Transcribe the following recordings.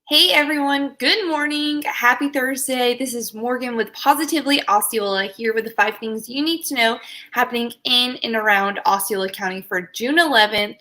Hey everyone, good morning. Happy Thursday. This is Morgan with Positively Osceola here with the 5 things you need to know happening in and around Osceola County for June 11th.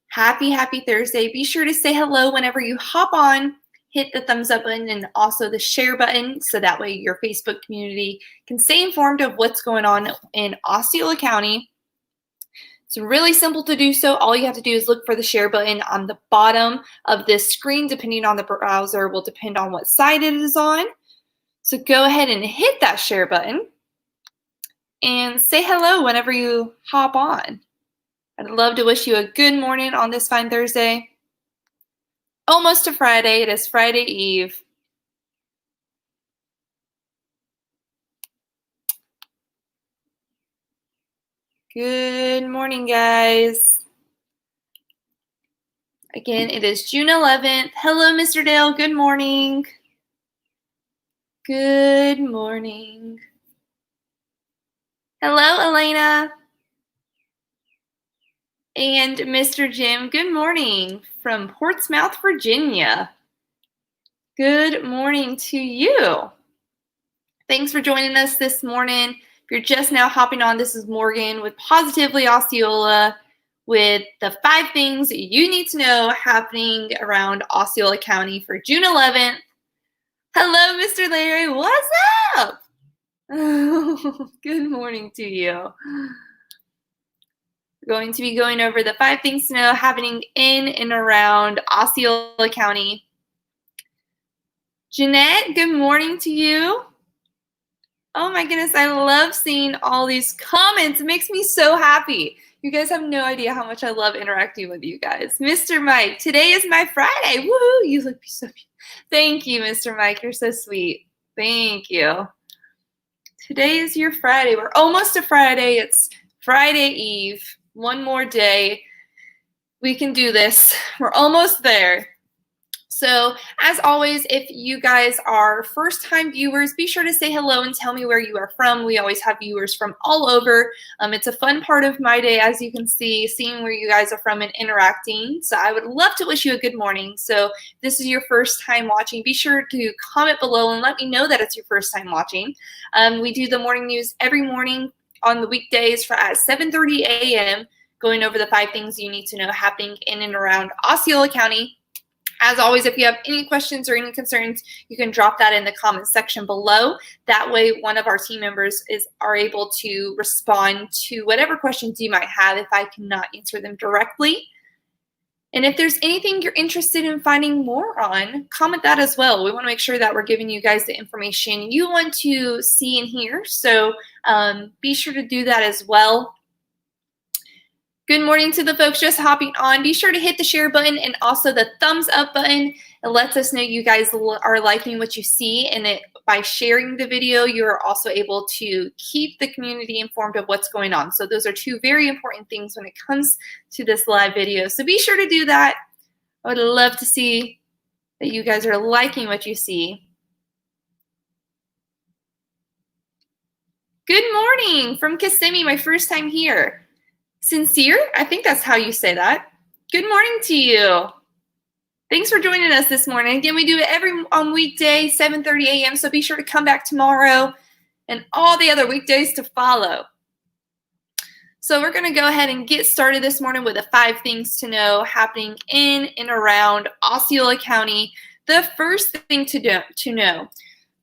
Happy Thursday. Be sure to say hello whenever you hop on. Hit the thumbs up button and also the share button so that way your Facebook community can stay informed of what's going on in Osceola County. It's really simple to do so. All you have to do is look for the share button on the bottom of this screen. Depending on the browser, will depend on what side it is on. So go ahead and hit that share button and say hello whenever you hop on. I'd love to wish you a good morning on this fine Thursday. Almost a Friday. It is Friday Eve. Good morning, guys. Again, it is June 11th. Hello, Mr. Dale. Good morning. Good morning. Hello, Elena. And Mr. Jim, good morning from Portsmouth, Virginia. Good morning to you. Thanks for joining us this morning. If you're just now hopping on, this is Morgan with Positively Osceola with the 5 things you need to know happening around Osceola County for June 11th. Hello, Mr. Larry. What's up? Good morning to you. We're going to be going over the 5 things to know happening in and around Osceola County. Jeanette, good morning to you. Oh my goodness, I love seeing all these comments. It makes me so happy. You guys have no idea how much I love interacting with you guys. Mr. Mike, today is my Friday. Woohoo! You look so beautiful. Thank you, Mr. Mike. You're so sweet. Thank you. Today is your Friday. We're almost to Friday. It's Friday Eve. One more day. We can do this. We're almost there. So as always, if you guys are first-time viewers, be sure to say hello and tell me where you are from. We always have viewers from all over. It's a fun part of my day, as you can see, seeing where you guys are from and interacting. So I would love to wish you a good morning. So if this is your first time watching, be sure to comment below and let me know that it's your first time watching. We do the morning news every morning on the weekdays at 7:30 a.m., going over the 5 things you need to know happening in and around Osceola County. As always, if you have any questions or any concerns, you can drop that in the comment section below. That way, one of our team members are able to respond to whatever questions you might have if I cannot answer them directly. And if there's anything you're interested in finding more on, comment that as well. We want to make sure that we're giving you guys the information you want to see and hear. So be sure to do that as well. Good morning to the folks just hopping on. Be sure to hit the share button and also the thumbs up button. It lets us know you guys are liking what you see, and by sharing the video, you're also able to keep the community informed of what's going on. So those are 2 very important things when it comes to this live video. So be sure to do that. I would love to see that you guys are liking what you see. Good morning from Kissimmee, my first time here. Sincere, I think that's how you say that. Good morning to you. Thanks for joining us this morning. Again, we do it every weekday, 7:30 a.m., so be sure to come back tomorrow and all the other weekdays to follow. So we're going to go ahead and get started this morning with the 5 things to know happening in and around Osceola County. The first thing to know,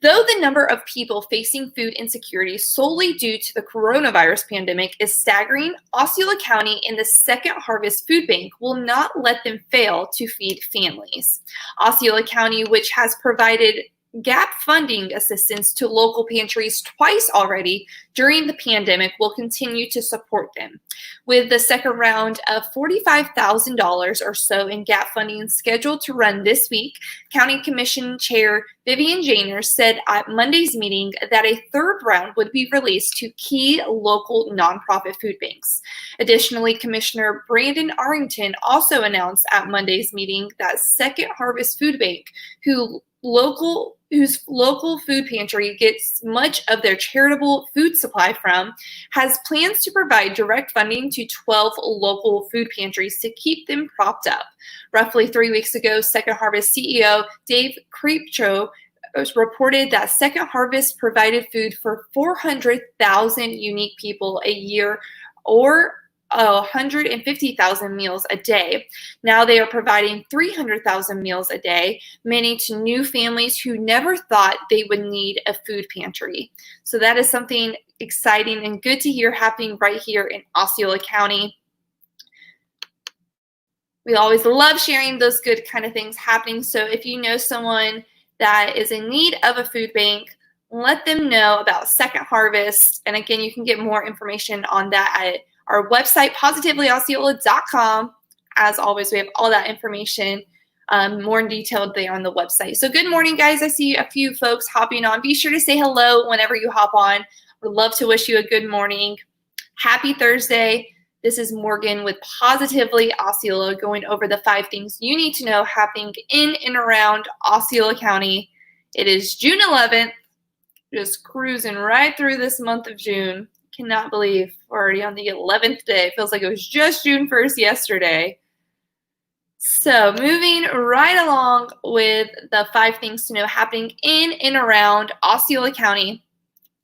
though the number of people facing food insecurity solely due to the coronavirus pandemic is staggering, Osceola County and the Second Harvest Food Bank will not let them fail to feed families. Osceola County, which has provided gap funding assistance to local pantries twice already during the pandemic, will continue to support them. With the second round of $45,000 or so in gap funding scheduled to run this week, County Commission Chair Vivian Janer said at Monday's meeting that a third round would be released to key local nonprofit food banks. Additionally, Commissioner Brandon Arrington also announced at Monday's meeting that Second Harvest Food Bank, who whose local food pantry gets much of their charitable food supply from, has plans to provide direct funding to 12 local food pantries to keep them propped up. Roughly 3 weeks ago, Second Harvest CEO Dave Creepcho reported that Second Harvest provided food for 400,000 unique people a year, or 150,000 meals a day. Now they are providing 300,000 meals a day, many to new families who never thought they would need a food pantry. So that is something exciting and good to hear happening right here in Osceola County. We always love sharing those good kind of things happening. So if you know someone that is in need of a food bank, let them know about Second Harvest. And again, you can get more information on that at our website, positivelyosceola.com. As always, we have all that information more detailed there on the website. So good morning, guys. I see a few folks hopping on. Be sure to say hello whenever you hop on. Would love to wish you a good morning. Happy Thursday. This is Morgan with Positively Osceola, going over the 5 things you need to know happening in and around Osceola County. It is June 11th, just cruising right through this month of June. Cannot believe we're already on the 11th day. It feels like it was just June 1st yesterday. So moving right along with the 5 things to know happening in and around Osceola County.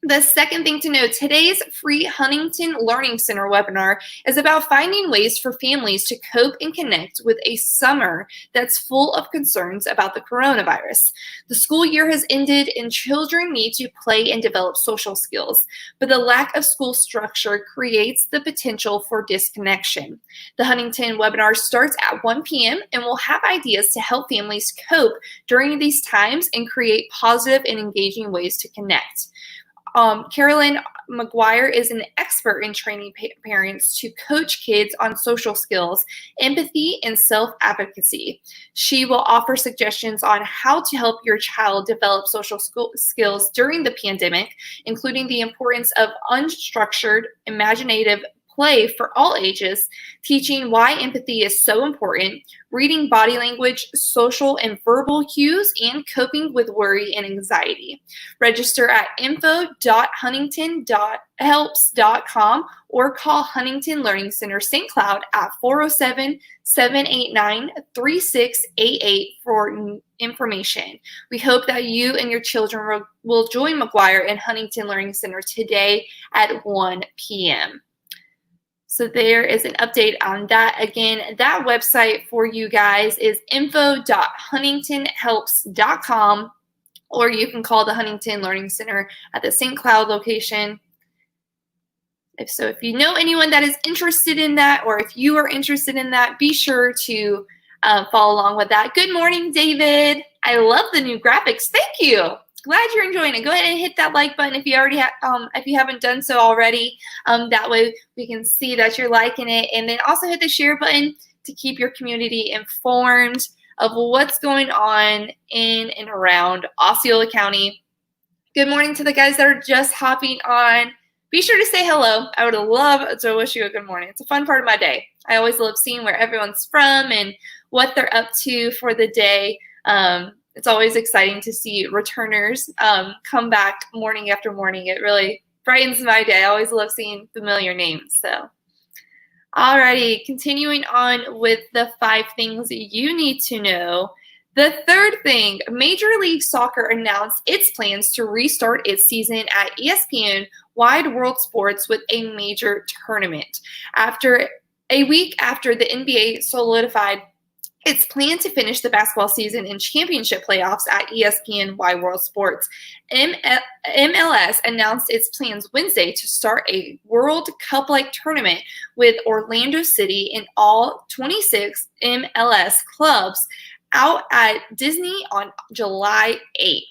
The second thing to know, today's free Huntington Learning Center webinar is about finding ways for families to cope and connect with a summer that's full of concerns about the coronavirus. The school year has ended and children need to play and develop social skills, but the lack of school structure creates the potential for disconnection. The Huntington webinar starts at 1 p.m. and will have ideas to help families cope during these times and create positive and engaging ways to connect. Carolyn McGuire is an expert in training parents to coach kids on social skills, empathy, and self-advocacy. She will offer suggestions on how to help your child develop social skills during the pandemic, including the importance of unstructured, imaginative play for all ages, teaching why empathy is so important, reading body language, social and verbal cues, and coping with worry and anxiety. Register at info.huntington.helps.com or call Huntington Learning Center St. Cloud at 407-789-3688 for information. We hope that you and your children will join McGuire and Huntington Learning Center today at 1 p.m. So there is an update on that. Again, that website for you guys is info.huntingtonhelps.com, or you can call the Huntington Learning Center at the St. Cloud location. If you know anyone that is interested in that, or if you are interested in that, be sure to follow along with that. Good morning, David. I love the new graphics. Thank you. Glad you're enjoying it. Go ahead and hit that like button if you already if you haven't done so already. That way we can see that you're liking it, and then also hit the share button to keep your community informed of what's going on in and around Osceola County. Good morning to the guys that are just hopping on. Be sure to say hello. I would love to wish you a good morning. It's a fun part of my day. I always love seeing where everyone's from and what they're up to for the day. It's always exciting to see returners come back morning after morning. It really brightens my day. I always love seeing familiar names. So, alrighty, continuing on with the 5 things you need to know. The third thing, Major League Soccer announced its plans to restart its season at ESPN Wide World Sports with a major tournament. After a week after the NBA solidified its plan to finish the basketball season in championship playoffs at ESPN Wide World Sports, MLS announced its plans Wednesday to start a World Cup-like tournament with Orlando City and all 26 MLS clubs out at Disney on July 8th.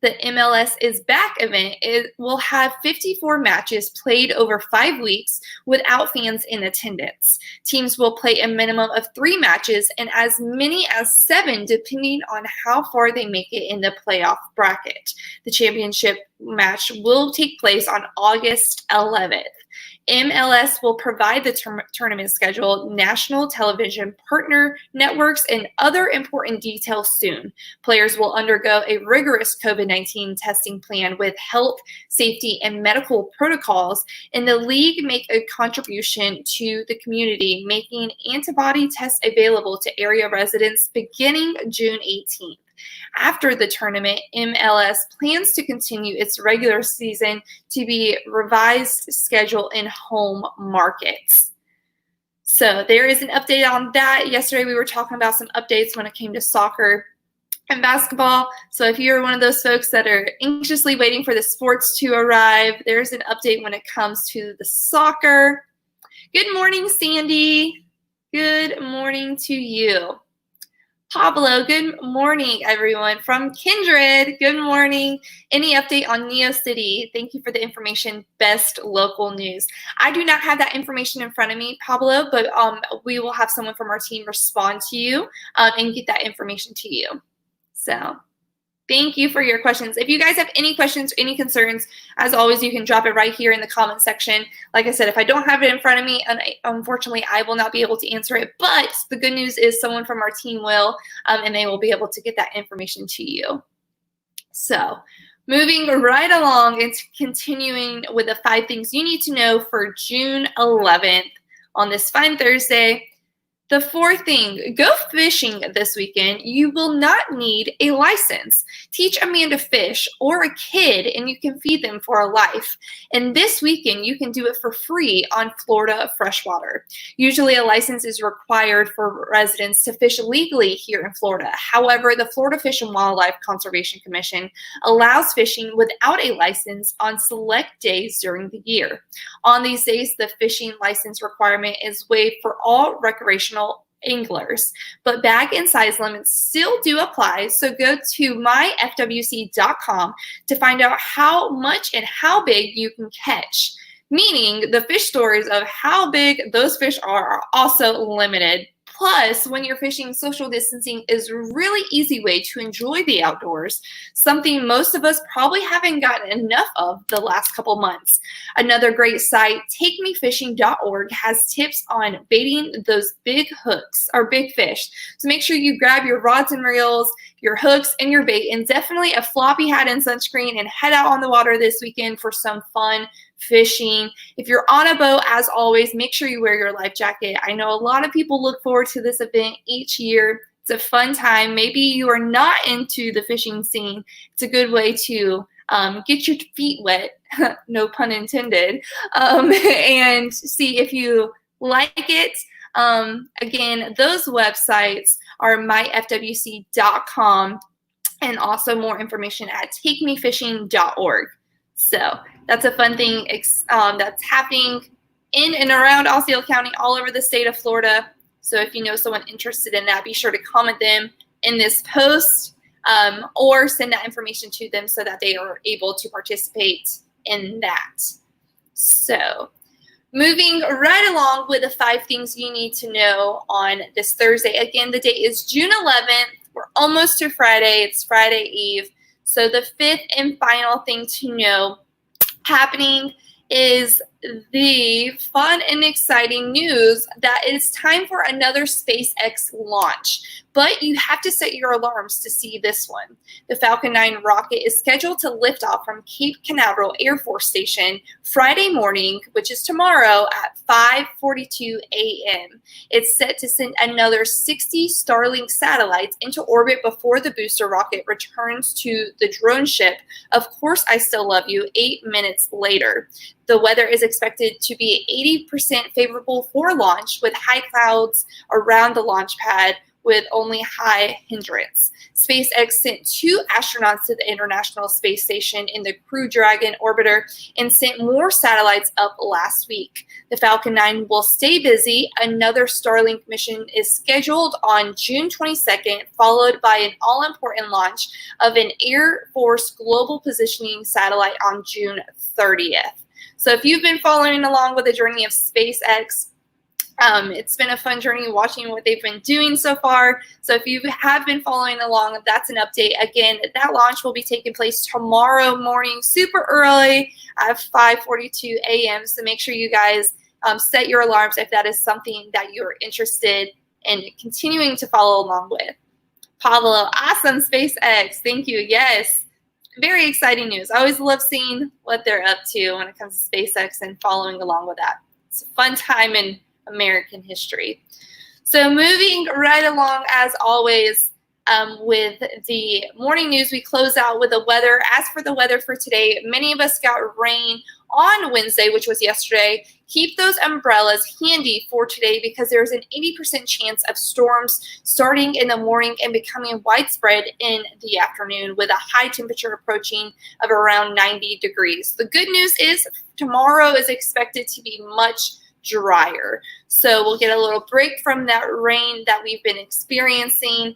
The MLS is Back event will have 54 matches played over 5 weeks without fans in attendance. Teams will play a minimum of 3 matches and as many as 7 depending on how far they make it in the playoff bracket. The championship match will take place on August 11th. MLS will provide the tournament schedule, national television partner networks, and other important details soon. Players will undergo a rigorous COVID-19 testing plan with health, safety, and medical protocols, and the league make a contribution to the community, making antibody tests available to area residents beginning June 18th. After the tournament, MLS plans to continue its regular season to be revised schedule in home markets. So there is an update on that. Yesterday we were talking about some updates when it came to soccer and basketball. So if you're one of those folks that are anxiously waiting for the sports to arrive, there's an update when it comes to the soccer. Good morning, Sandy. Good morning to you. Pablo, good morning, everyone. From Kindred, good morning. Any update on Neo City? Thank you for the information. Best local news. I do not have that information in front of me, Pablo, but we will have someone from our team respond to you and get that information to you. So thank you for your questions. If you guys have any questions, any concerns, as always, you can drop it right here in the comment section. Like I said, if I don't have it in front of me, unfortunately, I will not be able to answer it. But the good news is someone from our team will, and they will be able to get that information to you. So moving right along and continuing with the 5 things you need to know for June 11th on this fine Thursday. The 4th thing, go fishing this weekend. You will not need a license. Teach a man to fish or a kid and you can feed them for a life. And this weekend, you can do it for free on Florida freshwater. Usually a license is required for residents to fish legally here in Florida. However, the Florida Fish and Wildlife Conservation Commission allows fishing without a license on select days during the year. On these days, the fishing license requirement is waived for all recreational anglers, but bag and size limits still do apply. So go to myfwc.com to find out how much and how big you can catch. Meaning the fish stories of how big those fish are also limited. Plus, when you're fishing, social distancing is a really easy way to enjoy the outdoors, something most of us probably haven't gotten enough of the last couple months. Another great site, takemefishing.org, has tips on baiting those big hooks or big fish. So make sure you grab your rods and reels, your hooks, and your bait, and definitely a floppy hat and sunscreen, and head out on the water this weekend for some fun fishing. If you're on a boat, as always, make sure you wear your life jacket. I know a lot of people look forward to this event each year. It's a fun time. Maybe you are not into the fishing scene. It's a good way to get your feet wet, no pun intended, and see if you like it. Again, those websites are myfwc.com and also more information at takemefishing.org. So that's a fun thing that's happening in and around Osceola County, all over the state of Florida. So if you know someone interested in that, be sure to comment them in this post or send that information to them so that they are able to participate in that. So moving right along with the 5 things you need to know on this Thursday. Again, the date is June 11th. We're almost to Friday. It's Friday Eve. So the 5th and final thing to know happening is the fun and exciting news that it's time for another SpaceX launch. But you have to set your alarms to see this one. The Falcon 9 rocket is scheduled to lift off from Cape Canaveral Air Force Station Friday morning, which is tomorrow at 5:42 a.m. It's set to send another 60 Starlink satellites into orbit before the booster rocket returns to the drone ship, Of Course I Still Love You, 8 minutes later. The weather is expected to be 80% favorable for launch, with high clouds around the launch pad with only high hindrance. SpaceX sent 2 astronauts to the International Space Station in the Crew Dragon orbiter and sent more satellites up last week. The Falcon 9 will stay busy. Another Starlink mission is scheduled on June 22nd, followed by an all-important launch of an Air Force Global Positioning satellite on June 30th. So if you've been following along with the journey of SpaceX, It's been a fun journey watching what they've been doing so far. So if you have been following along, that's an update. Again, that launch will be taking place tomorrow morning, super early at 5:42 a.m. So make sure you guys set your alarms if that is something that you're interested in continuing to follow along with. Pablo, awesome, SpaceX. Thank you. Yes, very exciting news. I always love seeing what they're up to when it comes to SpaceX and following along with that. It's a fun time in American history. So moving right along, as always, with the morning news, we close out with the weather. As for the weather for today, many of us got rain on Wednesday, which was yesterday. Keep those umbrellas handy for today because there's an 80% chance of storms starting in the morning and becoming widespread in the afternoon with a high temperature approaching of around 90 degrees. The good news is tomorrow is expected to be much drier. So we'll get a little break from that rain that we've been experiencing.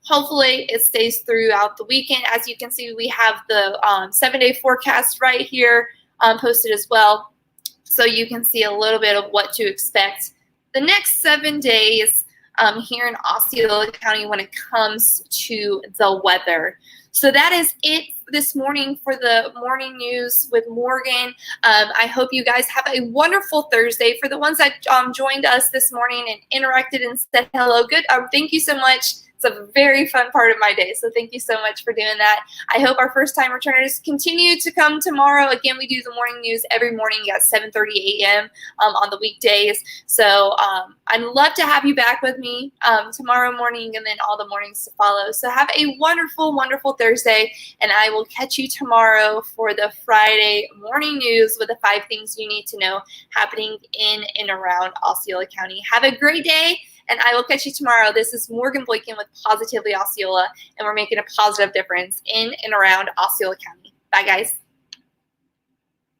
Hopefully it stays throughout the weekend. As you can see, we have the 7-day forecast right here posted as well. So you can see a little bit of what to expect the next 7 days here in Osceola County when it comes to the weather. So that is it this morning for the morning news with Morgan. I hope you guys have a wonderful Thursday. For the ones that joined us this morning and interacted and said hello, good. Thank you so much. It's a very fun part of my day, so thank you so much for doing that. I hope our first-time returners continue to come tomorrow. Again, we do the morning news every morning at 7:30 a.m. On the weekdays. So I'd love to have you back with me tomorrow morning and then all the mornings to follow. So have a wonderful, wonderful Thursday, and I will catch you tomorrow for the Friday morning news with the 5 things you need to know happening in and around Osceola County. Have a great day. And I will catch you tomorrow. This is Morgan Boykin with Positively Osceola, and we're making a positive difference in and around Osceola County. Bye, guys.